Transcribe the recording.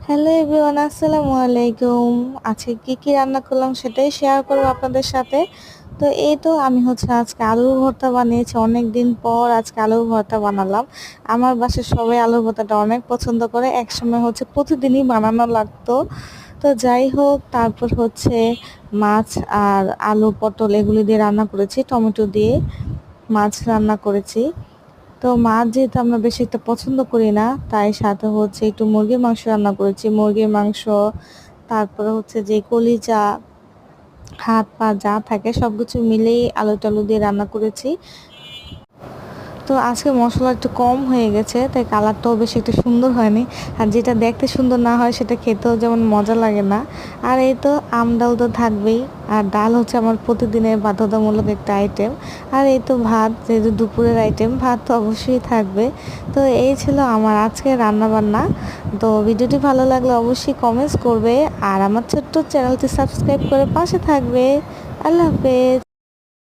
Hello everyone, আসসালামু আলাইকুম। আজকে কি রান্না করলাম সেটাই শেয়ার করবো আপনাদের সাথে। তো এই তো আমি আজকে আলুর ভর্তা বানিয়েছি, অনেক দিন পর আজকে আলুর ভর্তা বানালাম। আমার বাসায় সবাই আলুর ভর্তাটা অনেক পছন্দ করে, একসময় প্রতিদিনই বানানো লাগতো। তো যাই হোক, তারপর মাছ আর আলু পটল এগুলি দিয়ে রান্না করেছি, টমেটো দিয়ে মাছ রান্না করেছি। তো মাছ যেহেতু আমরা বেশি একটা পছন্দ করি না, তাই সাথে একটু মুরগির মাংস রান্না করেছি, মুরগির মাংস। তারপরে যে কলিজা, হাত পা যা থাকে সবকিছু মিলেই আলু টালু দিয়ে রান্না করেছি। তো আজকে মশলা একটু কম হয়ে গেছে, তাই কালারটাও বেশি একটা সুন্দর হয়নি। আর যেটা দেখতে সুন্দর না হয় সেটা খেতেও যেমন মজা লাগে না। আর এই তো আম ডাল তো থাকবেই। আর ডাল আমার প্রতিদিনের বাধ্যতামূলক একটা আইটেম। আর এই তো ভাত, যেহেতু দুপুরের আইটেম, ভাত তো অবশ্যই থাকবে। তো এই ছিল আমার আজকে রান্না বান্না। তো ভিডিওটি ভালো লাগলে অবশ্যই কমেন্টস করবে, আর আমার ছোট্ট চ্যানেলটি সাবস্ক্রাইব করে পাশে থাকবে। আল্লাহ হাফেজ।